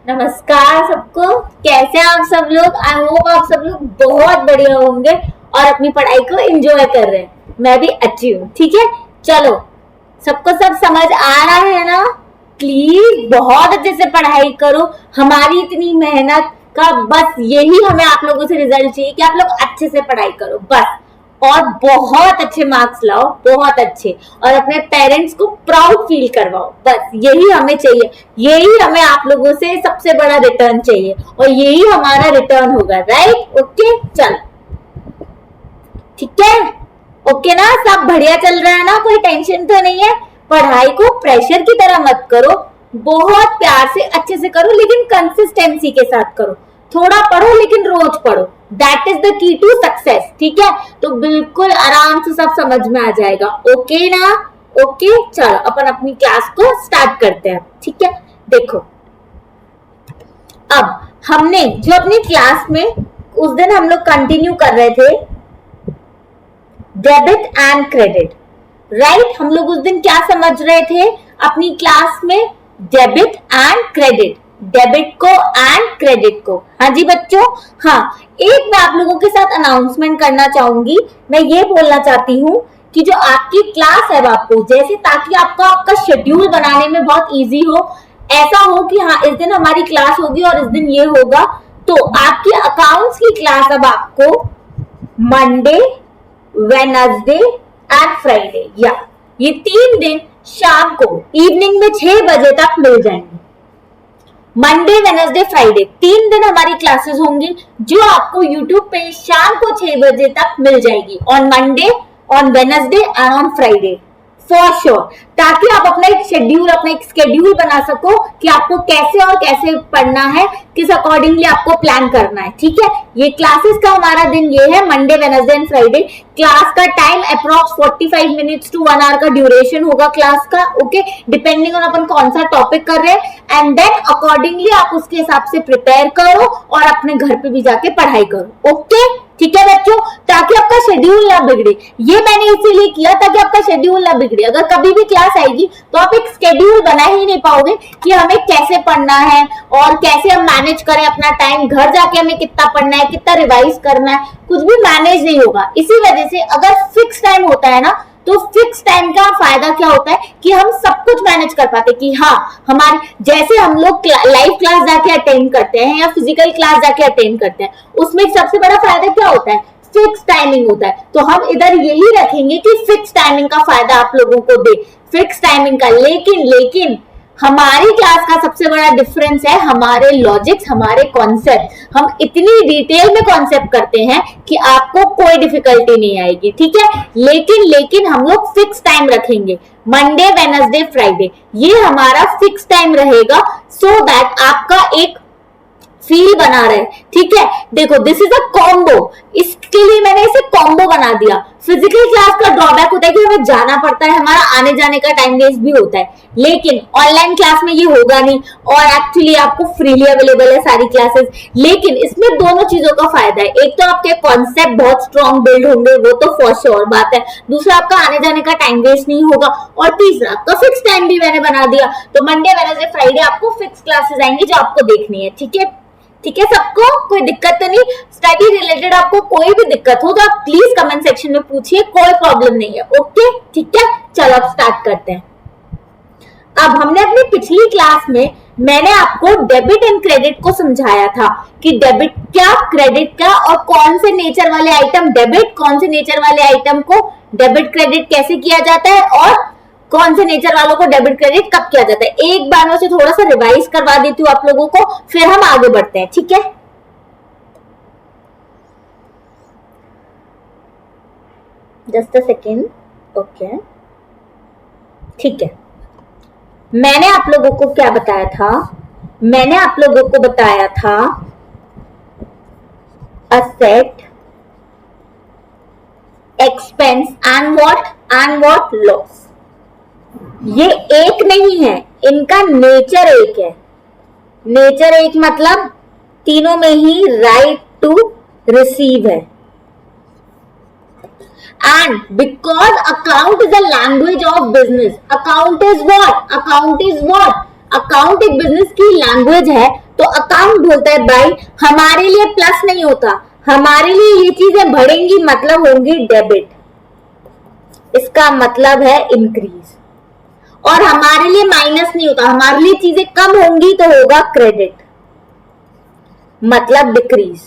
नमस्कार सबको। कैसे हैं आप सब लोग? आई होप आप सब लोग बहुत बढ़िया होंगे और अपनी पढ़ाई को एंजॉय कर रहे हैं। मैं भी अच्छी हूँ। ठीक है, चलो सबको सब समझ आ रहा है ना? प्लीज बहुत अच्छे से पढ़ाई करो। हमारी इतनी मेहनत का बस यही हमें आप लोगों से रिजल्ट चाहिए कि आप लोग अच्छे से पढ़ाई करो बस, और बहुत अच्छे मार्क्स लाओ, बहुत अच्छे, और अपने पेरेंट्स को प्राउड फील करवाओ। बस यही हमें चाहिए, यही हमें आप लोगों से सबसे बड़ा रिटर्न चाहिए और यही हमारा रिटर्न होगा। राइट? ओके, चल ठीक है, ओके ना? सब बढ़िया चल रहा है ना? कोई टेंशन तो नहीं है? पढ़ाई को प्रेशर की तरह मत करो, बहुत प्यार से अच्छे से करो, लेकिन कंसिस्टेंसी के साथ करो। थोड़ा पढ़ो लेकिन रोज पढ़ो। That is the key to success. ठीक है, तो बिल्कुल आराम से सब समझ में आ जाएगा। ओके ना? ओके, चलो अपन अपनी क्लास को स्टार्ट करते हैं। ठीक है, देखो अब हमने जो अपनी क्लास में उस दिन हम लोग कंटिन्यू कर रहे थे डेबिट एंड क्रेडिट। राइट? हम लोग उस दिन क्या समझ रहे थे अपनी क्लास में? डेबिट एंड क्रेडिट, डेबिट को एंड क्रेडिट को। हाँ जी बच्चों, हाँ, एक मैं आप लोगों के साथ अनाउंसमेंट करना चाहूंगी। मैं ये बोलना चाहती हूँ कि जो आपकी क्लास है बापू, जैसे ताकि आपका शेड्यूल बनाने में बहुत इजी हो, ऐसा हो कि हाँ इस दिन हमारी क्लास होगी और इस दिन ये होगा, तो आपकी अकाउंट्स की क्लास अब आपको मंडे, वेडनेसडे एंड फ्राइडे, या ये 3 दिन शाम को इवनिंग में 6 बजे तक मिल जाएंगे। मंडे, वेडनेसडे, फ्राइडे 3 दिन हमारी क्लासेस होंगी जो आपको यूट्यूब पे शाम को 6 बजे तक मिल जाएगी। On Monday, on Wednesday and on Friday for sure, ताकि आप अपना एक स्केड्यूल बना सको कि आपको कैसे और कैसे पढ़ना है, किस अकॉर्डिंगली आपको प्लान करना है। ठीक है, ये क्लासेस का हमारा दिन ये है, Monday, Wednesday and Friday. Class का time approx 45 minutes to 1 hour का ड्यूरेशन होगा क्लास का। ओके, डिपेंडिंग ऑन अपन कौन सा टॉपिक कर रहे हैं, एंड देन अकॉर्डिंगली आप उसके हिसाब से प्रिपेयर करो और अपने घर पे भी जाके पढ़ाई करो। ओके, ठीक है बच्चों, ताकि आपका शेड्यूल ना बिगड़े। ये मैंने इसीलिए किया ताकि आपका शेड्यूल ना बिगड़े। अगर कभी भी क्लास आएगी तो आप एक शेड्यूल बना ही नहीं पाओगे कि हमें कैसे पढ़ना है और कैसे हम मैनेज करें अपना टाइम, घर जाके हमें कितना पढ़ना है, कितना रिवाइज करना है, कुछ भी मैनेज नहीं होगा। इसी वजह से अगर फिक्स टाइम होता है ना, तो फिक्स टाइम का फायदा क्या होता है कि हम सब कुछ मैनेज कर पाते कि हाँ हमारे, जैसे हम लोग लाइव क्लास जाके अटेंड करते हैं या फिजिकल क्लास जाके अटेंड करते हैं, उसमें सबसे बड़ा फायदा क्या होता है? फिक्स टाइमिंग होता है। तो हम इधर यही रखेंगे कि फिक्स टाइमिंग का फायदा आप लोगों को दे, फिक्स टाइमिंग का। लेकिन हमारी क्लास का सबसे बड़ा डिफरेंस है हमारे लॉजिक्स, हमारे कॉन्सेप्ट। हम इतनी डिटेल में कॉन्सेप्ट करते हैं कि आपको कोई डिफिकल्टी नहीं आएगी। ठीक है, लेकिन हम लोग फिक्स टाइम रखेंगे, मंडे, वेडनेसडे, फ्राइडे, ये हमारा फिक्स टाइम रहेगा, सो दैट आपका एक फील बना रहे। ठीक है, देखो दिस इज अ कॉम्बो, इसके लिए मैंने इसे कॉम्बो बना दिया। फिजिकल क्लास का ड्रॉबैक होता है कि हमें जाना पड़ता है, हमारा आने जाने का टाइम वेस्ट भी होता है, लेकिन ऑनलाइन क्लास में ये होगा नहीं और एक्चुअली आपको फ्रीली अवेलेबल है सारी क्लासेस। लेकिन इसमें दोनों चीजों का फायदा है, एक तो आपके कॉन्सेप्ट बहुत स्ट्रॉन्ग बिल्ड होंगे, वो तो फॉर श्योर बात है, दूसरा आपका आने जाने का टाइम वेस्ट नहीं होगा, और तीसरा आपका फिक्स टाइम भी मैंने बना दिया। तो मंडे, वेडनेसडे, फ्राइडे आपको फिक्स क्लासेस आएंगी जो आपको देखनी है। ठीक है, ठीक है, सबको कोई दिक्कत तो नहीं? स्टडी रिलेटेड आपको कोई भी दिक्कत हो तो आप प्लीज कमेंट सेक्शन में पूछिए, कोई प्रॉब्लम नहीं है। ओके, ठीक है, चलो अब स्टार्ट करते हैं। अब हमने अपनी पिछली क्लास में मैंने आपको डेबिट एंड क्रेडिट को समझाया था कि डेबिट क्या, क्रेडिट क्या, और कौन से नेचर वाले आइटम डेबिट, कौन से नेचर वाले आइटम को डेबिट क्रेडिट कैसे किया जाता है, और कौन से नेचर वालों को डेबिट क्रेडिट कब किया जाता है। एक बार मैं उसे थोड़ा सा रिवाइज करवा देती हूँ आप लोगों को, फिर हम आगे बढ़ते हैं। ठीक है, जस्ट अ सेकेंड। ओके, ठीक है, मैंने आप लोगों को क्या बताया था? मैंने आप लोगों को बताया था asset, expense and what loss. ये एक नहीं है, इनका नेचर एक है। नेचर एक मतलब तीनों में ही राइट टू रिसीव है। And because account is a language of business, account is what? Account एक बिजनेस की लैंग्वेज है, तो अकाउंट बोलता है भाई हमारे लिए प्लस नहीं होता, हमारे लिए ये चीजें बढ़ेंगी मतलब होंगी डेबिट, इसका मतलब है इंक्रीज। और हमारे लिए माइनस नहीं होता, हमारे लिए चीजें कम होंगी तो होगा क्रेडिट, मतलब डिक्रीज।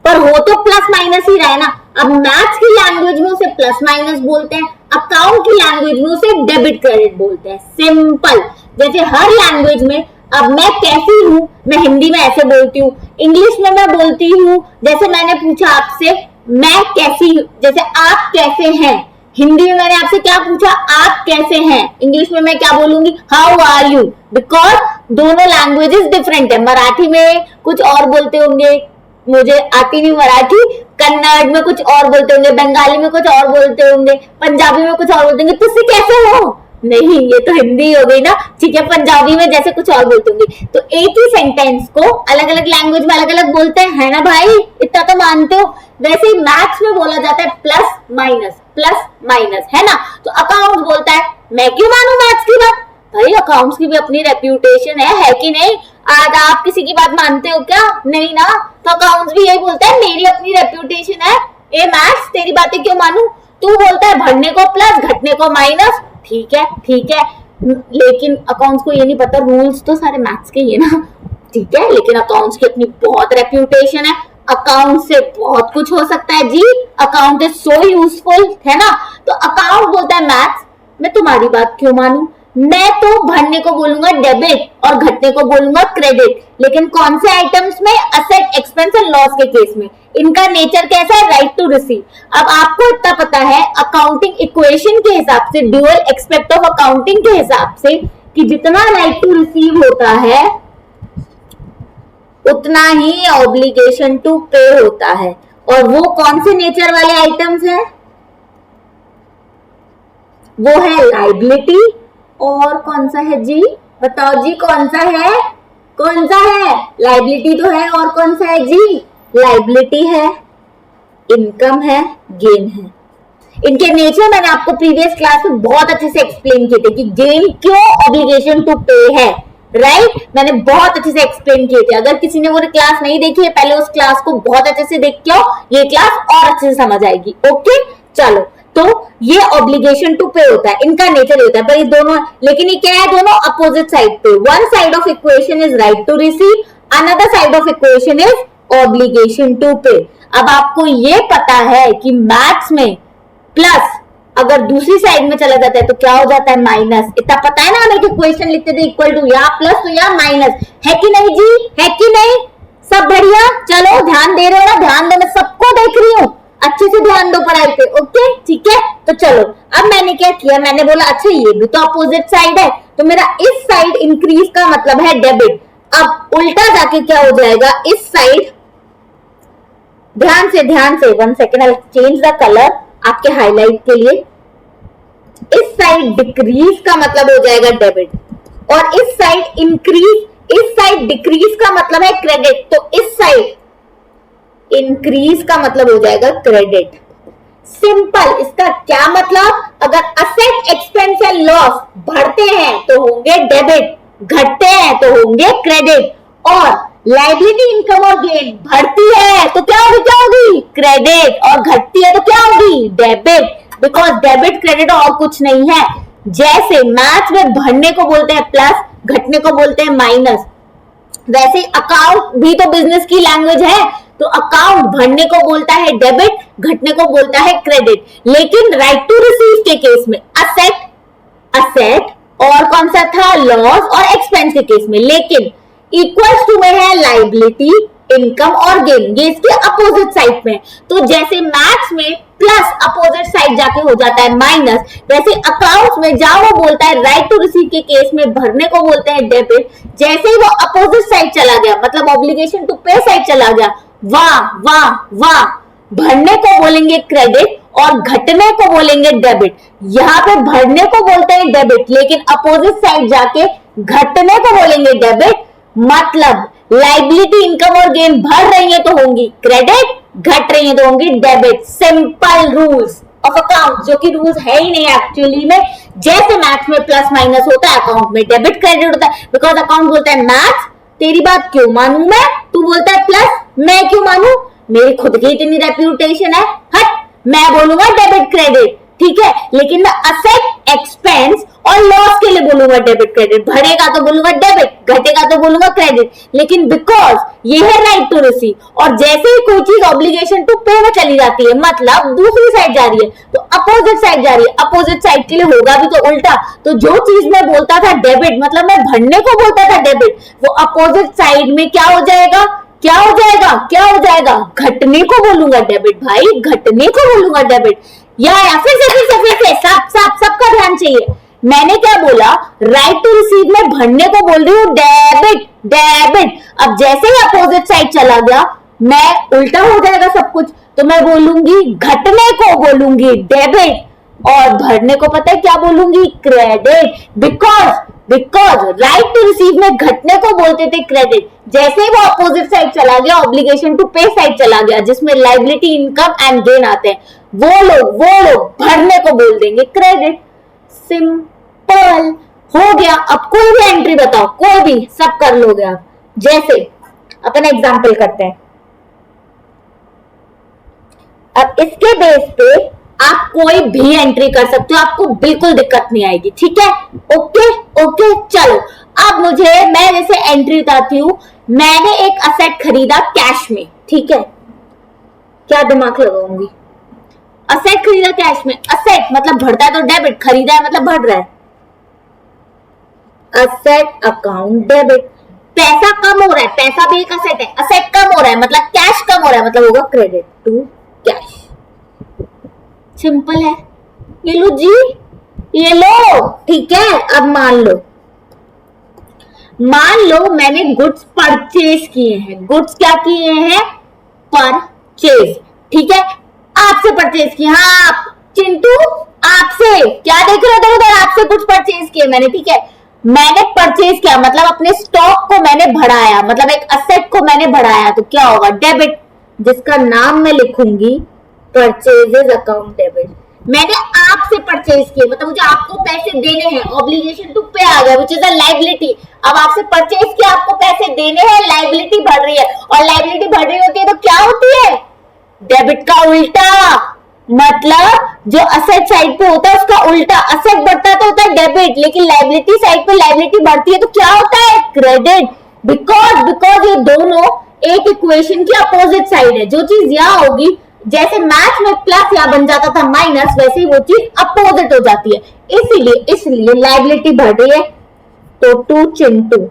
पर हो तो प्लस माइनस ही रहा है ना। अब मैथ्स की लैंग्वेज में उसे प्लस माइनस बोलते हैं, अकाउंट की लैंग्वेज में उसे डेबिट क्रेडिट बोलते हैं, सिंपल। जैसे हर लैंग्वेज में, अब मैं कैसी हूं, मैं हिंदी में ऐसे बोलती हूँ, इंग्लिश में मैं बोलती हूँ, जैसे मैंने पूछा आपसे मैं कैसी हूं, जैसे आप कैसे हैं, हिंदी में मैंने आपसे क्या पूछा आप कैसे हैं, इंग्लिश में मैं क्या बोलूंगी हाउ आर यू, बिकॉज दोनों लैंग्वेजेस डिफरेंट है। मराठी में कुछ और बोलते होंगे, मुझे आती नहीं मराठी, कन्नड़ में कुछ और बोलते होंगे, बंगाली में कुछ और बोलते होंगे, पंजाबी में कुछ और बोलते होंगे, तुझसे कैसे हो, नहीं ये तो हिंदी हो गई ना, ठीक है। पंजाबी में जैसे कुछ और बोलते होंगे, तो एक ही सेंटेंस को अलग अलग लैंग्वेज में अलग अलग बोलते हैं, है ना भाई, इतना तो मानते हो। वैसे ही मैथ्स में बोला जाता है प्लस माइनस, है ना। तो अकाउंट्स बोलता है मैं क्यों मानू मैथ्स की बात, भाई अकाउंट्स की भी अपनी रेप्यूटेशन है कि नहीं। आज आप किसी की बात मानते हो क्या, नहीं ना, तो अकाउंट्स भी यही बोलता है मेरी अपनी रेप्यूटेशन है, ए मैथ्स तेरी बातें क्यों मानू। तू बोलता है बढ़ने को प्लस घटने को माइनस, ठीक है, लेकिन अकाउंट्स को ये नहीं पता रूल्स तो सारे मैथ्स के ही है ना, ठीक है। लेकिन अकाउंट्स की अपनी बहुत रेप्यूटेशन है, अकाउंट से बहुत कुछ हो सकता है जी, अकाउंट इज सो यूजफुल, है ना। तो अकाउंट बोलता है मैथ्स मैं तुम्हारी बात क्यों मानू, मैं तो बढ़ने को बोलूंगा डेबिट और घटने को बोलूंगा क्रेडिट। लेकिन कौन से आइटम्स में, असेट एक्सपेंस एंड लॉस के केस में। इनका नेचर कैसा है, राइट टू रिसीव। अब आपको इतना पता है अकाउंटिंग इक्वेशन के हिसाब से, ड्यूअल एक्सपेक्ट ऑफ अकाउंटिंग के हिसाब से, कि जितना राइट टू रिसीव होता है उतना ही ऑब्लिगेशन टू पे होता है। और वो कौन से नेचर वाले आइटम्स हैं, वो है लाइबिलिटी, और कौन सा है जी, बताओ जी कौन सा है, लाइबिलिटी तो है, और कौन सा है जी, लाइबिलिटी है, इनकम है, गेन है। इनके नेचर मैंने आपको प्रीवियस क्लास में बहुत अच्छे से एक्सप्लेन किए थे कि गेन क्यों ऑब्लिगेशन टू पे है, राइट मैंने बहुत अच्छे से एक्सप्लेन किए थे। अगर किसी ने वो क्लास नहीं देखी है, पहले उस क्लास को बहुत अच्छे से देख के आओ, ये क्लास और अच्छे से समझ आएगी। ओके चलो, तो ये ऑब्लिगेशन टू पे होता है, इनका नेचर होता है, पर ये दोनों, लेकिन ये क्या है, दोनों अपोजिट साइड पे। One side of equation is right to receive, another side of equation is obligation to pay. अब आपको ये पता है कि मैथ्स में प्लस अगर दूसरी साइड में चला जाता है तो क्या हो जाता है, माइनस। इतना पता है ना, हमें क्वेश्चन लिखते थे इक्वल टू या प्लस तो या माइनस, है कि नहीं जी, है कि नहीं, सब बढ़िया। चलो ध्यान दे रहे हो ना, ध्यान दो, मैं सबको देख रही हूँ, अच्छे से ध्यान दो पढ़ाई पे, ओके ठीक है। तो चलो अब मैंने क्या किया, मैंने बोला अच्छा ये भी तो अपोजिट साइड है, तो मेरा इस साइड इंक्रीज का मतलब है डेबिट। अब उल्टा जाके क्या हो जाएगा, इस साइड, ध्यान से 1 second, I change the colour आपके हाईलाइट के लिए। इस साइड डिक्रीज का मतलब हो जाएगा डेबिट, और इस साइड इंक्रीज, इस साइड डिक्रीज का मतलब है क्रेडिट, तो इस साइड इंक्रीज का मतलब हो जाएगा क्रेडिट। सिंपल। इसका क्या मतलब, अगर असेट एक्सपेंस एंड लॉस बढ़ते हैं तो होंगे डेबिट, घटते हैं तो होंगे क्रेडिट, और लाइबिलिटी इनकम और गेन बढ़ती है तो क्या होगी क्रेडिट, और घटती है तो क्या होगी डेबिट, बिकॉज डेबिट क्रेडिट और कुछ नहीं है। जैसे मैथ्स में बढ़ने को बोलते हैं प्लस, घटने को बोलते हैं माइनस, वैसे अकाउंट भी तो बिजनेस की लैंग्वेज है, तो अकाउंट बढ़ने को बोलता है डेबिट, घटने को बोलता है क्रेडिट। लेकिन राइट टू रिसीव के केस में असेट और कौन सा था, लॉस और एक्सपेंस के केस में। लेकिन इक्वल्स टू में है लाइबिलिटी, इनकम और गेन, ये इसके अपोजिट साइड में। तो जैसे मैथ्स में प्लस अपोजिट साइड जाके हो जाता है माइनस, वैसे अकाउंट्स में जहां वो बोलता है राइट टू रिसीव के केस में भरने को बोलते हैं डेबिट, जैसे ही वो अपोजिट साइड चला गया, मतलब ऑब्लिगेशन टू पे साइड चला गया, वाह भरने को बोलेंगे क्रेडिट और घटने को बोलेंगे डेबिट। यहाँ पे भरने को बोलते हैं डेबिट, लेकिन अपोजिट साइड जाके घटने को बोलेंगे डेबिट, मतलब लाइबिलिटी इनकम और गेन बढ़ रही है तो होंगी क्रेडिट, घट रही है तो होंगी debit. Simple rules, of account, जो कि रूल्स है ही नहीं एक्चुअली में। जैसे मैथ्स में प्लस माइनस होता है, अकाउंट में डेबिट क्रेडिट होता है, बिकॉज अकाउंट बोलता है मैथ्स तेरी बात क्यों मानू मैं, तू बोलता है प्लस मैं क्यों मानू, मेरी खुद की इतनी रेप्यूटेशन है, हट, मैं बोलूंगा डेबिट क्रेडिट, ठीक है। लेकिन मैं असेट, एक्सपेंस और लॉस के लिए बोलूंगा डेबिट क्रेडिट, बढ़ेगा तो बोलूंगा डेबिट, घटेगा तो बोलूंगा क्रेडिट। लेकिन बिकॉज ये है राइट टू रिसीव, और जैसे ही कोई चीज ऑब्लिगेशन टू पे में चली जाती है, मतलब दूसरी साइड जा रही है, तो अपोजिट साइड जा रही है, अपोजिट साइड के लिए होगा भी तो उल्टा। तो जो चीज मैं बोलता था डेबिट, मतलब मैं भरने को बोलता था डेबिट, वो अपोजिट साइड में क्या हो जाएगा, क्या हो जाएगा, क्या हो जाएगा, घटने को बोलूंगा डेबिट भाई, घटने को बोलूंगा डेबिट। या फिर से सबका ध्यान चाहिए, मैंने क्या बोला, राइट टू रिसीव में भरने को बोल रही हूँ डेबिट, डेबिट। अब जैसे ही अपोजिट साइड चला गया, मैं उल्टा हो जाएगा सब कुछ, तो मैं बोलूंगी घटने को बोलूंगी डेबिट, और भरने को पता है क्या बोलूंगी, credit. Because right to receive में घटने को बोलते थे क्रेडिट, जैसे ही वो अपोजिट साइड चला गया, ऑब्लिगेशन टू पे साइड चला गया, जिसमें लायबिलिटी, इनकम एंड गेन आते हैं, वो लोग भरने को बोल देंगे क्रेडिट। सिंपल हो गया। अब कोई भी एंट्री बताओ, कोई भी, सब कर लोगे आप। जैसे अपन एग्जांपल करते हैं, अब इसके बेस पे आप कोई भी एंट्री कर सकते हो, आपको बिल्कुल दिक्कत नहीं आएगी, ठीक है। ओके चलो, अब मैं जैसे एंट्री बताती हूं, मैंने एक असेट खरीदा कैश में, ठीक है, क्या दिमाग लगाऊंगी, असेट खरीदा कैश में, असेट मतलब बढ़ता है तो डेबिट, खरीदा है मतलब बढ़ रहा है, असेट अकाउंट डेबिट। पैसा कम हो रहा है, पैसा भी एक असेट है, असेट कम हो रहा है मतलब कैश कम हो रहा है, मतलब होगा क्रेडिट टू कैश। सिंपल है, ये लो जी, ये लो, ठीक है। अब मान लो मैंने गुड्स परचेज किए हैं, गुड्स क्या किए हैं, परचेज, ठीक है, आपसे परचेज किया, हाँ चिंटू आपसे, क्या देख रहे हो उधर, आपसे कुछ परचेज किए मैंने, ठीक है। मैंने परचेज किया मतलब अपने स्टॉक को मैंने बढ़ाया, मतलब एक असेट को मैंने बढ़ाया, तो क्या होगा, डेबिट, जिसका नाम मैं लिखूंगी परचेजेस अकाउंट डेबिट। मैंने आपसे परचेज किए मतलब मुझे आपको पैसे देने हैं, ऑब्लिगेशन टू पे आ गया, व्हिच इज अ लायबिलिटी। अब आपसे परचेज किया, आपको पैसे देने हैं, लायबिलिटी बढ़ रही है, और लायबिलिटी बढ़ रही होती है तो क्या होती है, डेबिट का उल्टा, मतलब जो असेट साइड पे होता है उसका उल्टा, असेट बढ़ता है तो होता है डेबिट, लेकिन लायबिलिटी साइड पे लायबिलिटी बढ़ती है तो क्या होता है, क्रेडिट। बिकॉज ये दोनों एक इक्वेशन की अपोजिट साइड है, जो चीज यहाँ होगी, जैसे मैथ में प्लस यहाँ बन जाता था माइनस, वैसे ही वो चीज अपोजिट हो जाती है, इसलिए लायबिलिटी बढ़ रही है, तो टू चिंटू,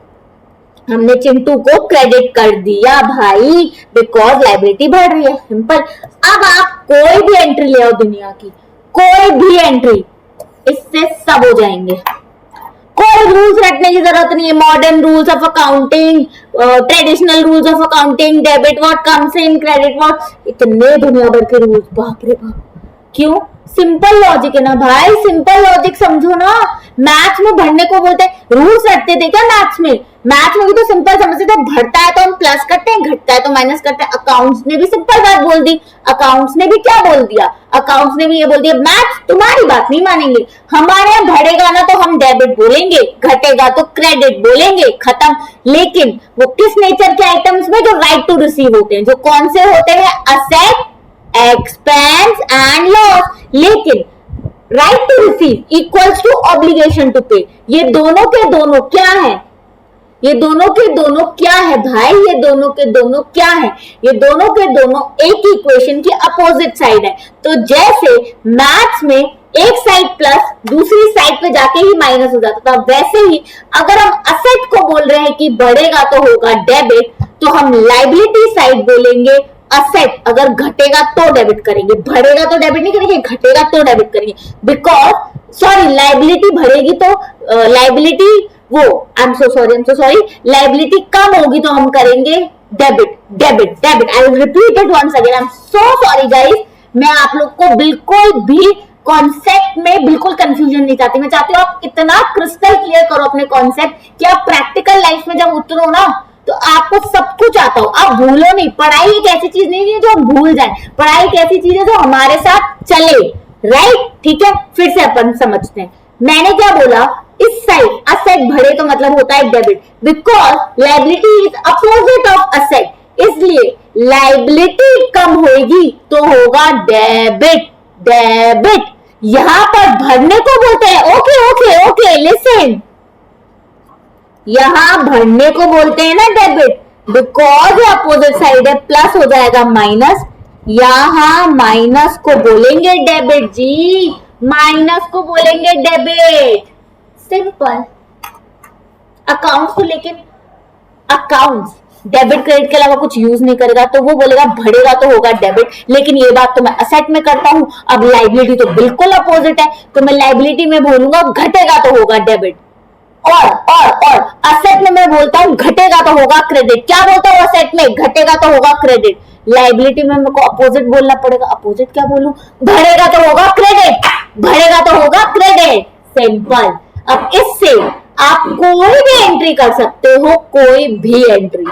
हमने चिंटू को क्रेडिट कर दिया भाई, बिकॉज लायबिलिटी बढ़ रही है, सिंपल। अब आप कोई भी एंट्री ले आओ दुनिया की, कोई भी एंट्री, इससे सब हो जाएंगे, कोई रूल्स रटने की जरूरत नहीं है, modern rules of accounting, traditional rules of accounting, debit what comes in, credit what, इतने दुनिया भर के रूल्स, बाप रे बाप, क्यों, सिंपल लॉजिक है ना भाई, सिंपल लॉजिक समझो ना। मैथ्स में बढ़ने को बोलते हैं, रूल्स रटते थे क्या मैथ्स में भी तो सिंपल समझते थे, बढ़ता है तो हम प्लस करते हैं, घटता है तो माइनस करते हैं। अकाउंट्स ने भी सिंपल बात बोल दी, अकाउंट्स ने भी क्या बोल दिया, अकाउंट्स ने भी ये बोल दिया, मैथ्स तुम्हारी बात नहीं मानेंगे, हमारे यहाँ बढ़ेगा ना तो हम डेबिट बोलेंगे, घटेगा तो क्रेडिट बोलेंगे, खत्म। लेकिन वो किस नेचर के आइटम्स में, जो राइट टू रिसीव होते हैं, जो कौन से होते हैं, असेट, एक्सपेंस एंड लॉस। लेकिन right to receive equals to obligation to pay, ये दोनों के दोनों क्या है, ये दोनों के दोनों क्या है भाई, ये दोनों के दोनों क्या है, ये दोनों के दोनों एक इक्वेशन की अपोजिट साइड है। तो जैसे मैथ्स में एक साइड प्लस दूसरी साइड पे जाके ही माइनस हो जाता था, वैसे ही अगर हम असेट को बोल रहे हैं कि बढ़ेगा तो होगा डेबिट, तो हम लायबिलिटी साइड बोलेंगे असेट, अगर घटेगा तो डेबिट करेंगे, बढ़ेगा तो डेबिट नहीं करेंगे, घटेगा तो डेबिट करेंगे। बिकॉज सॉरी, लायबिलिटी बढ़ेगी तो लायबिलिटी वो I am so sorry liability कम होगी तो हम करेंगे debit. I will repeat it once again, I am so sorry guys, मैं आप लोग को बिल्कुल भी कॉन्सेप्ट में बिल्कुल कंफ्यूजन नहीं चाहती, मैं चाहती हूँ आप इतना क्रिस्टल क्लियर करो अपने कॉन्सेप्ट कि आप प्रैक्टिकल लाइफ में जब उतरो ना तो आपको सब कुछ आता हो, आप भूलो नहीं। पढ़ाई एक ऐसी चीज नहीं है जो हम भूल जाए, पढ़ाई एक ऐसी चीज है जो हमारे साथ चले, राइट, ठीक है। फिर से अपन समझते हैं, मैंने क्या बोला, इस साइड असेट बढ़े तो मतलब होता है debit, because liability is opposite of asset, इसलिए लाइबिलिटी कम होगी तो होगा डेबिट। डेबिट यहां पर भरने को बोलते हैं। ओके ओके ओके लिसन, यहां भरने को बोलते हैं ना डेबिट, बिकॉज अपोजिट साइड है, प्लस हो जाएगा माइनस, यहां माइनस को बोलेंगे डेबिट जी, माइनस को बोलेंगे डेबिट, सिंपल। अकाउंट्स को लेकिन अकाउंट्स डेबिट क्रेडिट के अलावा कुछ यूज नहीं करेगा, तो वो बोलेगा बढ़ेगा तो होगा डेबिट, लेकिन ये बात तो मैं असेट में करता हूं। अब लाइबिलिटी तो बिल्कुल अपोजिट है, तो मैं लाइबिलिटी में बोलूंगा घटेगा तो होगा डेबिट, और असेट में मैं बोलता हूं घटेगा तो होगा क्रेडिट। क्या बोलता हूं असेट में, घटेगा तो होगा क्रेडिट, लाइबिलिटी में मेरे को अपोजिट बोलना पड़ेगा। अपोजिट क्या बोलूं, बढ़ेगा तो होगा क्रेडिट, बढ़ेगा तो होगा क्रेडिट, सिंपल। अब इससे आप कोई भी एंट्री कर सकते हो, कोई भी entry,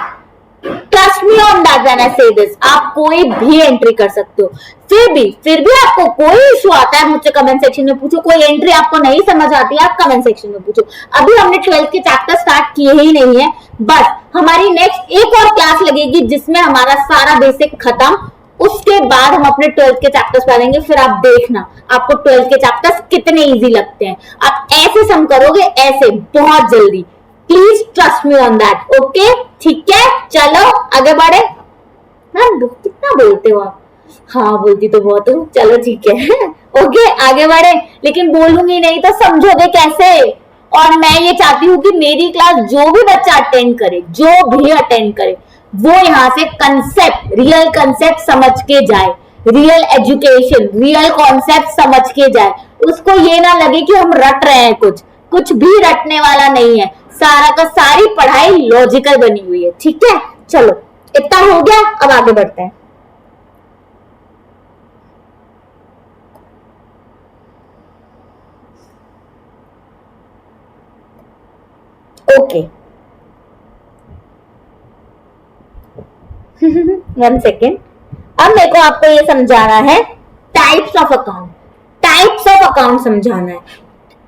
trust me on that when I से दिस, आप कोई भी एंट्री कर सकते हो। फिर भी आपको कोई इशू आता है, मुझसे कमेंट सेक्शन में पूछो। कोई एंट्री आपको नहीं समझ आती है, आप कमेंट सेक्शन में पूछो। अभी हमने 12th के चैप्टर स्टार्ट किए ही नहीं है, बस हमारी नेक्स्ट एक और क्लास लगेगी जिसमें हमारा सारा बेसिक खत्म, उसके बाद हम अपने 12th के चैप्टर्स पढ़ेंगे। फिर आप देखना आपको 12th के चैप्टर्स कितने इजी लगते हैं, आप ऐसे सम करोगे, ऐसे बहुत जल्दी। Please trust me on that, okay, ठीक है। चलो आगे बढ़े। कितना बोलते हो आप, हाँ बोलती तो बहुत हूँ, चलो ठीक है ओके आगे बढ़े, लेकिन बोलूंगी नहीं तो समझोगे कैसे। और मैं ये चाहती हूँ कि मेरी क्लास जो भी बच्चा अटेंड करे, जो भी अटेंड करे, वो यहाँ से कंसेप्ट, रियल कंसेप्ट समझ के जाए, रियल एजुकेशन, रियल कॉन्सेप्ट समझ के जाए। उसको ये ना लगे कि हम रट रहे हैं, कुछ भी रटने वाला नहीं है, सारा का सारी पढ़ाई लॉजिकल बनी हुई है, ठीक है। चलो इतना हो गया, अब आगे बढ़ते हैं। ओके वन सेकेंड, अब मेरे को आपको ये समझाना है types of account. Types of account समझाना है,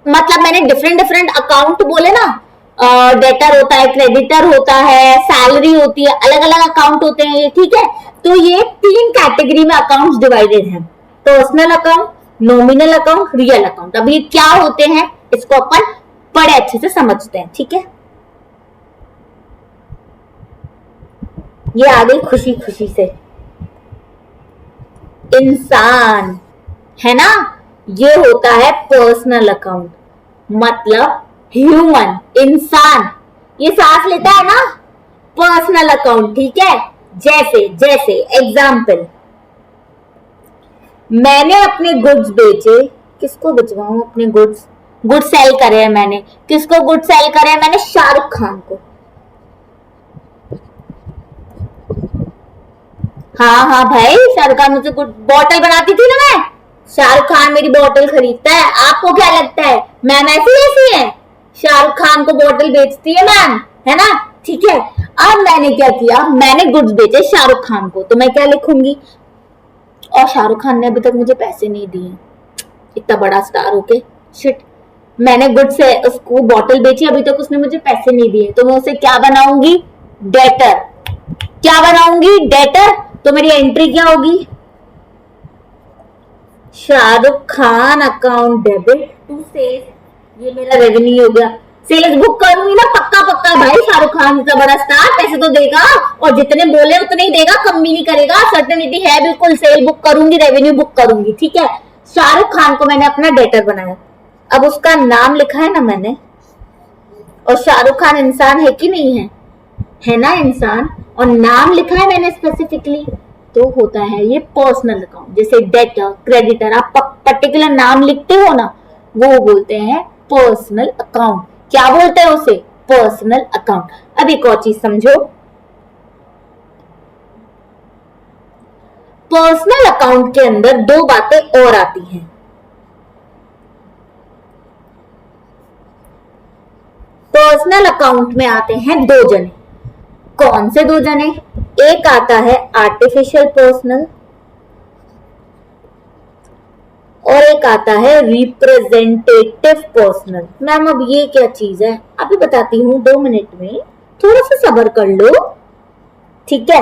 मतलब मैंने डिफरेंट अकाउंट बोले ना, डेटर होता है, क्रेडिटर होता है, सैलरी होती है, अलग अलग अकाउंट होते हैं ये, ठीक है। तो ये 3 कैटेगरी में अकाउंट्स डिवाइडेड हैं, personal account, nominal account, real account. अब ये क्या होते हैं इसको अपन बड़े अच्छे से समझते हैं, ठीक है। ये आ गई खुशी खुशी से, इंसान है ना, ये होता है पर्सनल अकाउंट, मतलब ह्यूमन, इंसान, ये सांस लेता है ना, पर्सनल अकाउंट, ठीक है। जैसे जैसे एग्जाम्पल, मैंने अपने गुड्स बेचे, किसको बेचवाऊं अपने गुड्स, गुड सेल करे हैं मैंने, किसको गुड सेल करे हैं मैंने, शाहरुख खान को। हाँ भाई, शाहरुख खान मुझसे गुड बॉटल बनाती थी ना मैं, शाहरुख खान मेरी बॉटल खरीदता है। आपको क्या लगता है मैम ऐसी है, शाहरुख खान को बॉटल बेचती है मैम, है ना, ठीक है। अब मैंने क्या किया, मैंने गुड्स बेचे शाहरुख खान को, तो मैं क्या लिखूंगी, और शाहरुख खान ने अभी तक मुझे पैसे नहीं दिए, इतना बड़ा स्टार होके, शिट, मैंने गुड्स से उसको बॉटल बेची, अभी तक उसने मुझे पैसे नहीं दिए, तो मैं उसे क्या बनाऊंगी, डेटर। क्या बनाऊंगी, डेटर। तो मेरी एंट्री क्या होगी, Shahrukh Khan account debit to sales, ये मेरा रेवेन्यू हो गया। सेल्स बुक करूंगी ना, पक्का पक्का भाई, शाहरुख खान इतना बड़ा स्टार, पैसे तो देगा, और जितने बोले उतने ही देगा, कम भी नहीं करेगा, सर्टेनिटी है बिल्कुल। सेल बुक करूंगी, रेवेन्यू बुक करूंगी, ठीक है। शाहरुख खान को मैंने अपना डेटर बनाया, अब उसका नाम लिखा है ना मैंने, और शाहरुख खान इंसान है कि नहीं है ना इंसान, और नाम लिखा है मैंने स्पेसिफिकली, तो होता है ये पर्सनल अकाउंट। जैसे डेटर, क्रेडिटर, आप पर्टिकुलर नाम लिखते हो ना, वो बोलते हैं पर्सनल अकाउंट। क्या बोलते हैं उसे, पर्सनल अकाउंट। अब एक और चीज समझो, पर्सनल अकाउंट के अंदर 2 बातें और आती हैं। पर्सनल अकाउंट में आते हैं 2 जने। कौन से 2 जने, एक आता है आर्टिफिशियल पर्सनल, और एक आता है रिप्रेजेंटेटिव पर्सनल। मैम अब ये क्या चीज है, अभी बताती हूँ 2 मिनट में, थोड़ा सा सब्र कर लो, ठीक है।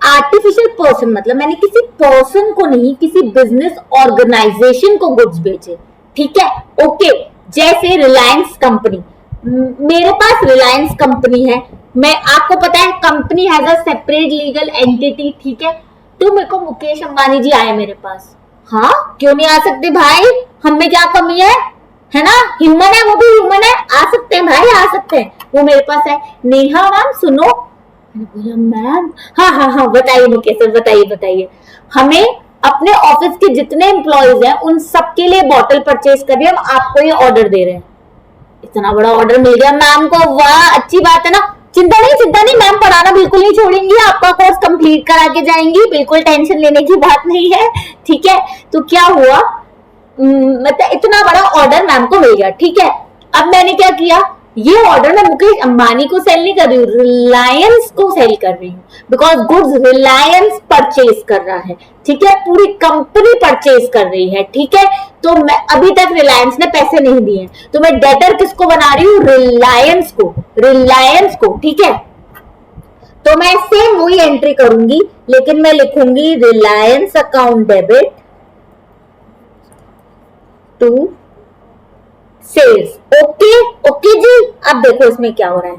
आर्टिफिशियल पर्सन मतलब मैंने किसी पर्सन को नहीं, किसी बिजनेस ऑर्गेनाइजेशन को गुड्स बेचे, ठीक है, ओके। जैसे रिलायंस कंपनी, मेरे पास रिलायंस कंपनी है, मैं, आपको पता है company has a separate legal entity, ठीक है। तो मेरे को मुकेश अंबानी जी आए मेरे पास, हाँ क्यों नहीं आ सकते भाई, हम में क्या कमी है ना, ह्यूमन है, वो भी ह्यूमन है, आ सकते हैं भाई, आ सकते हैं। वो मेरे पास है, नेहा मैम सुनो, मैंने बोला मैम, हाँ हाँ हाँ बताइए मुकेश सर, बताइए बताइए। हमें अपने ऑफिस के जितने एम्प्लॉयज हैं उन सबके लिए बॉटल परचेज कर रहे हैं, हम आपको ये ऑर्डर दे रहे हैं। इतना बड़ा ऑर्डर मिल गया मैम को, वाह अच्छी बात है ना। चिंता नहीं मैम, पढ़ाना बिल्कुल नहीं छोड़ेंगी, आपका कोर्स कंप्लीट करा के जाएंगी, बिल्कुल टेंशन लेने की बात नहीं है, ठीक है। तो क्या हुआ, मतलब इतना बड़ा ऑर्डर मैम को मिल गया, ठीक है। अब मैंने क्या किया, ये ऑर्डर मैं मुकेश अंबानी को सेल नहीं कर रही हूँ, रिलायंस को सेल कर रही हूँ, बिकॉज गुड्स रिलायंस परचेज कर रहा है, ठीक है, पूरी कंपनी परचेज कर रही है, ठीक है। तो मैं अभी तक रिलायंस ने पैसे नहीं दिए, तो मैं डेटर किसको बना रही हूँ, रिलायंस को, ठीक है। तो मैं सेम वही एंट्री करूंगी, लेकिन मैं लिखूंगी Reliance account debit to sales, okay जी। अब देखो इसमें क्या हो रहा है,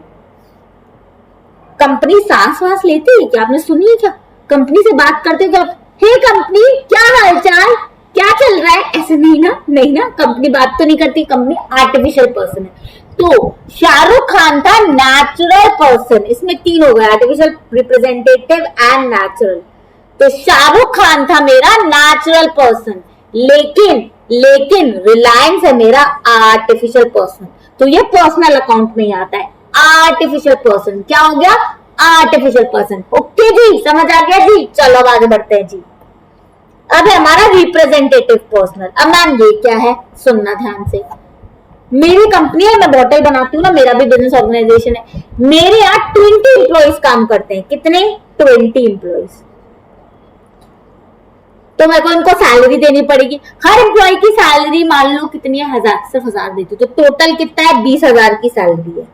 कंपनी सांस वास लेती है क्या, आपने सुनी है क्या, कंपनी से बात करते हो क्या, हे कंपनी क्या हालचाल, क्या चल रहा है, ऐसे नहीं ना, कंपनी बात तो नहीं करती, कंपनी आर्टिफिशियल पर्सन है। तो शाहरुख खान था नेचुरल पर्सन, इसमें 3 हो गए, आर्टिफिशियल, रिप्रेजेंटेटिव एंड नेचुरल। तो शाहरुख खान था मेरा नेचुरल पर्सन, लेकिन रिलायंस है मेरा आर्टिफिशियल पर्सन, तो ये पर्सनल अकाउंट में ही आता है, आर्टिफिशियल पर्सन, क्या हो गया, आर्टिफिशियल पर्सन, ओके जी, समझ आ गया जी। चलो अब आगे बढ़ते हैं जी। अब है हमारा रिप्रेजेंटेटिव पर्सनल। अब मैम ये क्या है, सुनना ध्यान से, मेरी कंपनी है, मैं बॉटल बनाती हूँ ना, मेरा भी बिजनेस ऑर्गेनाइजेशन है, मेरे यहाँ 20 एम्प्लॉइज काम करते हैं, कितने, 20 एम्प्लॉइज। तो मेरे को इनको सैलरी देनी पड़ेगी, हर एम्प्लॉय की सैलरी मान लो कितनी है, 1000, सिर्फ 1000 देती हूँ, तो टोटल कितना है, 20,000 की सैलरी है।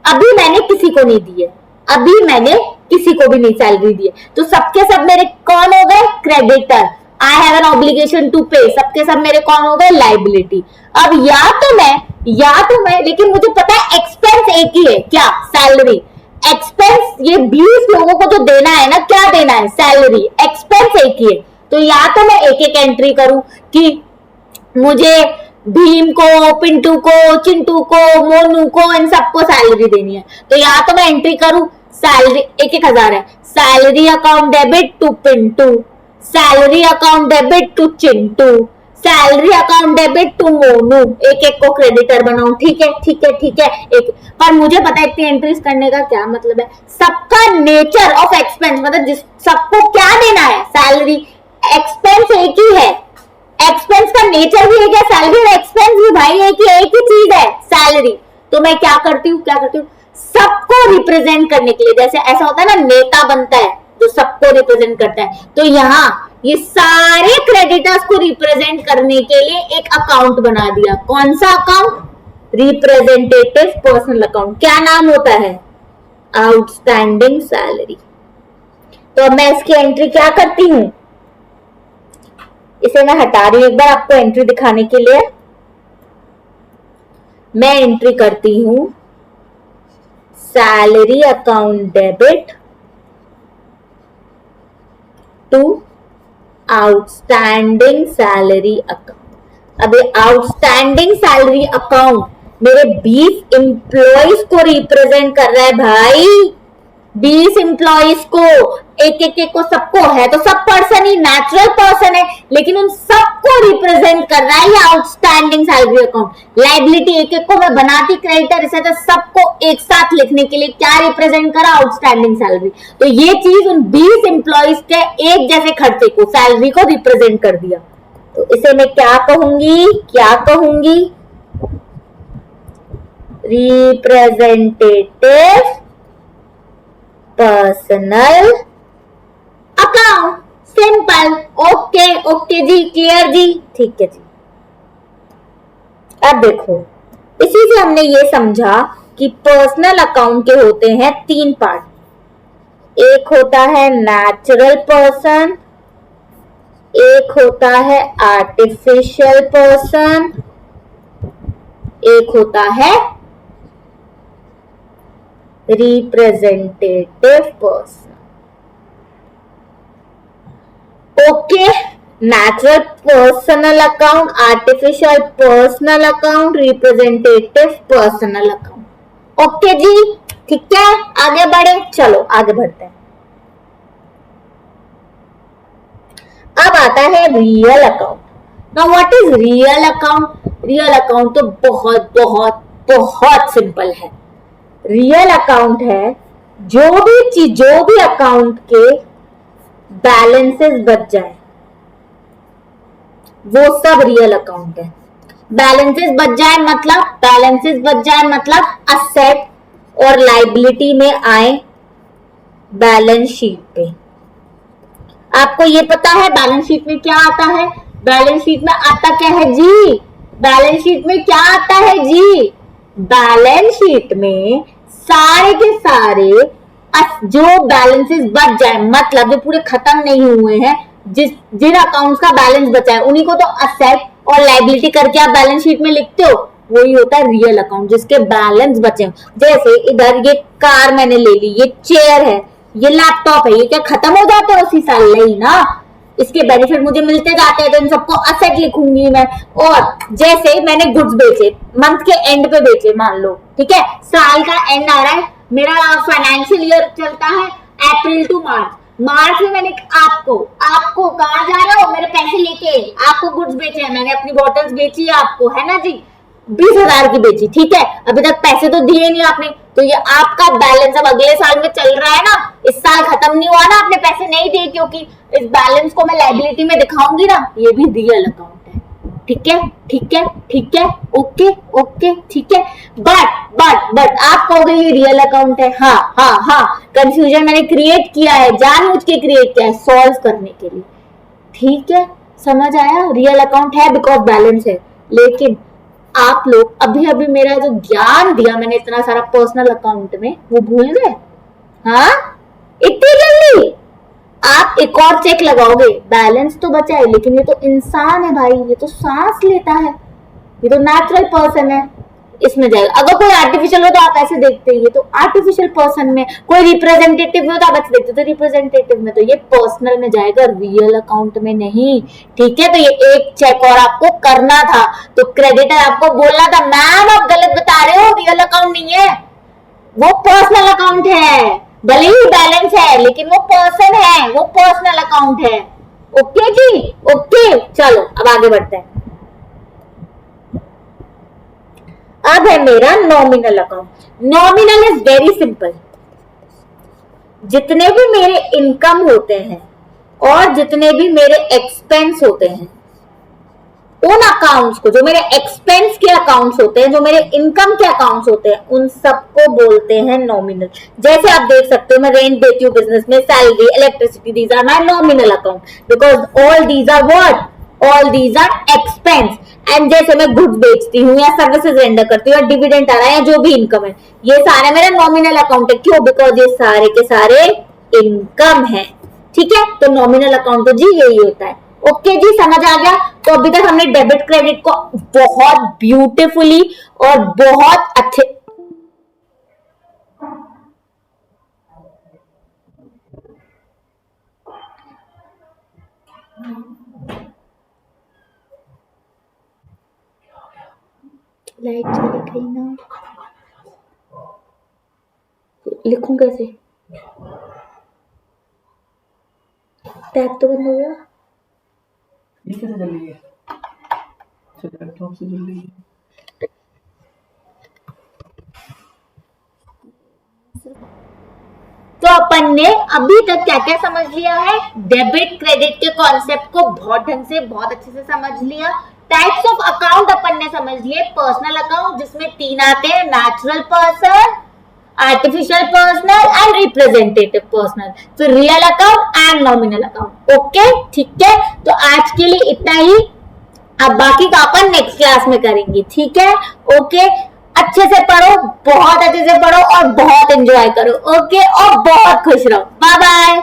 अभी मैंने किसी को नहीं दी है, अभी मैंने किसी को भी नहीं सैलरी दी है, तो सबके सब मेरे कौन हो गए, creditor, I have an obligation to pay, सबके सब मेरे कौन हो गए, लाइबिलिटी। अब या तो मैं, लेकिन मुझे पता है एक्सपेंस एक ही है, क्या, सैलरी, एक्सपेंस ये 20 लोगों को जो देना है ना, क्या देना है, सैलरी, एक्सपेंस एक ही है। तो या तो मैं एक एक एंट्री करूं कि मुझे भीम को, पिंटू को, चिंटू को, मोनू को, इन सबको सैलरी देनी है, तो या तो मैं एंट्री करूं सैलरी 1,000 है, salary account debit to Pintu, salary account debit to Chintu, salary account debit to Monu, एक एक को क्रेडिटर बनाऊं, ठीक है। एक पर मुझे पता है इतनी एंट्रीज करने का क्या मतलब है, सबका नेचर ऑफ एक्सपेंस, मतलब जिस सबको क्या देना है, सैलरी, एक्सपेंस एक ही है, एक्सपेंस का नेचर भी एक है, सैलरी और एक्सपेंस भी भाई एक ही चीज है, सैलरी। तो मैं क्या करती हूँ, सबको रिप्रेजेंट करने के लिए, जैसे ऐसा होता है ना, नेता बनता है जो सबको रिप्रेजेंट करता है, तो यहाँ ये सारे क्रेडिटर्स को रिप्रेजेंट करने के लिए एक अकाउंट बना दिया, कौन सा अकाउंट, रिप्रेजेंटेटिव पर्सनल अकाउंट, क्या नाम होता है, आउटस्टैंडिंग सैलरी। तो अब मैं इसकी एंट्री क्या करती हूँ, इसे मैं हटा रही हूं एक बार आपको एंट्री दिखाने के लिए, मैं एंट्री करती हूं salary account debit to outstanding salary account. अब ये आउटस्टैंडिंग सैलरी अकाउंट मेरे 20 एम्प्लॉइज को रिप्रेजेंट कर रहा है भाई, 20 एम्प्लॉइज को, एक को सबको है, तो सब पर्सन ही नेचुरल पर्सन है, लेकिन उन सबको रिप्रेजेंट कर रहा है ये आउटस्टैंडिंग सैलरी अकाउंट। लाइबिलिटी एक को मैं बनाती क्रेडिटर, इसे तो सबको एक साथ लिखने के लिए क्या रिप्रेजेंट करा, आउटस्टैंडिंग सैलरी। तो ये चीज उन 20 एम्प्लॉइज के एक जैसे खर्चे को, सैलरी को रिप्रेजेंट कर दिया। तो इसे मैं क्या कहूंगी, representative personal account, simple, okay okay जी, क्लियर जी, ठीक है जी। अब देखो, इसी से हमने ये समझा कि पर्सनल अकाउंट के होते हैं 3 पार्ट। एक होता है नेचुरल पर्सन, एक होता है आर्टिफिशियल पर्सन, एक होता है representative person. Okay, natural personal account, artificial personal account, representative personal account. Okay जी, ठीक है, आगे बढ़े, चलो आगे बढ़ते हैं। अब आता है real account. Now what is real account? Real account तो बहुत बहुत बहुत सिंपल है। रियल अकाउंट है जो भी अकाउंट के बैलेंसेस बच जाए वो सब रियल अकाउंट है। बैलेंसेस बच जाए मतलब असेट और लाइबिलिटी में आए बैलेंस शीट पे। आपको ये पता है बैलेंस शीट में क्या आता है? बैलेंस शीट में आता क्या है जी? बैलेंस शीट में क्या आता है जी? बैलेंस शीट में सारे के सारे जो बैलेंसेस बच जाए, मतलब जो पूरे खत्म नहीं हुए हैं, जिन अकाउंट्स का बैलेंस बचा है उन्हीं को तो असेट और लाइबिलिटी करके आप बैलेंस शीट में लिखते हो। वही होता है रियल अकाउंट, जिसके बैलेंस बचे हो। जैसे इधर ये कार मैंने ले ली, ये चेयर है, ये लैपटॉप है, ये क्या खत्म हो जाते हैं उसी साल? नहीं ना, इसके बेनिफिट मुझे मिलते जाते हैं, तो इन सबको असेट लिखूंगी मैं। और जैसे मैंने गुड्स बेचे, मंथ के एंड पे बेचे मान लो, ठीक है, साल का एंड आ रहा है, मेरा फाइनेंशियल ईयर चलता है अप्रैल टू मार्च। मार्च में मैंने आपको कहा जा रहे हो मेरे पैसे लेके, आपको गुड्स बेचे हैं, मैंने अपनी बॉटल्स बेची है आपको, है ना जी, 20,000 की बेची, ठीक है, अभी तक पैसे तो दिए नहीं आपने, तो ये आपका बैलेंस अब अगले साल में चल रहा है ना, इस साल खत्म नहीं हुआ ना, आपने पैसे नहीं दिए, क्योंकि इस बैलेंस को मैं लाइबिलिटी में दिखाऊंगी ना, ये भी रियल अकाउंट है। ठीक है, ठीक है, ठीक है, ओके ओके, ठीक है। बट आप कहोगे ये रियल अकाउंट है। हाँ, कंफ्यूजन मैंने क्रिएट किया है, जानबूझ के क्रिएट किया है सॉल्व करने के लिए। ठीक है, समझ आया? रियल अकाउंट है बिकॉज बैलेंस है। लेकिन आप लोग अभी मेरा जो ज्ञान दिया मैंने इतना सारा पर्सनल अकाउंट में, वो भूल गए? हाँ, इतनी जल्दी? आप एक और चेक लगाओगे, बैलेंस तो बचा है, लेकिन ये तो इंसान है भाई, ये तो सांस लेता है, ये तो नेचुरल पर्सन है, इसमें जाएगा। अगर कोई आर्टिफिशियल हो तो आप ऐसे देखते हैं, ये तो आर्टिफिशियल पर्सन में। कोई रिप्रेजेंटेटिव हो तो आप ऐसे देखते, तो रिप्रेजेंटेटिव में, तो ये पर्सनल में जाएगा, रियल अकाउंट में नहीं। ठीक है, तो ये एक चेक और आपको करना था। तो क्रेडिटर आपको बोलना था मैम आप गलत बता रहे हो, रियल अकाउंट नहीं है, वो पर्सनल अकाउंट है, भले ही बैलेंस है लेकिन वो पर्सन है, वो पर्सनल अकाउंट है। ओके जी, ओके, चलो अब आगे बढ़ते हैं। अब है मेरा nominal account. Nominal is very simple. जितने भी मेरे इनकम होते हैं और जितने भी मेरे एक्सपेंस होते हैं, उन अकाउंट्स को, जो मेरे एक्सपेंस के अकाउंट्स होते हैं, जो मेरे इनकम के अकाउंट्स होते हैं, उन सबको बोलते हैं नॉमिनल। जैसे आप देख सकते हो, मैं रेंट देती हूँ बिजनेस में, salary, electricity, these are my nominal account because all these are what? All these are expense. And जैसे मैं गुड्स बेचती हूँ या सर्विसेज रेंडर करती हूँ या डिविडेंड आ रहा है या जो भी इनकम है, ये सारे मेरा नॉमिनल अकाउंट है। क्यों? बिकॉज ये सारे के सारे इनकम है। ठीक है, तो नॉमिनल अकाउंट तो जी यही होता है। ओके जी, समझ आ गया? तो अभी तक हमने डेबिट क्रेडिट को बहुत ब्यूटीफुली और बहुत अच्छे लाइट चली गई ना, लिखूं कैसे? टैब तो बंद हो गया। ये कैसे चल रही है? लैपटॉप से चल रही है। तो अपन ने अभी तक क्या क्या समझ लिया है? डेबिट क्रेडिट के कॉन्सेप्ट को बहुत ढंग से, बहुत अच्छे से समझ लिया। टाइप्स ऑफ अकाउंट अपन ने समझ लिए। पर्सनल अकाउंट जिसमें 3 आते हैं, natural person, artificial personal and representative personal, फिर real account and nominal account. Okay, ठीक है, तो आज के लिए इतना ही। अब बाकी का अपन नेक्स्ट क्लास में करेंगे, ठीक है। ओके, अच्छे से पढ़ो, बहुत अच्छे से पढ़ो और बहुत एंजॉय करो। ओके, और बहुत खुश रहो। Bye bye.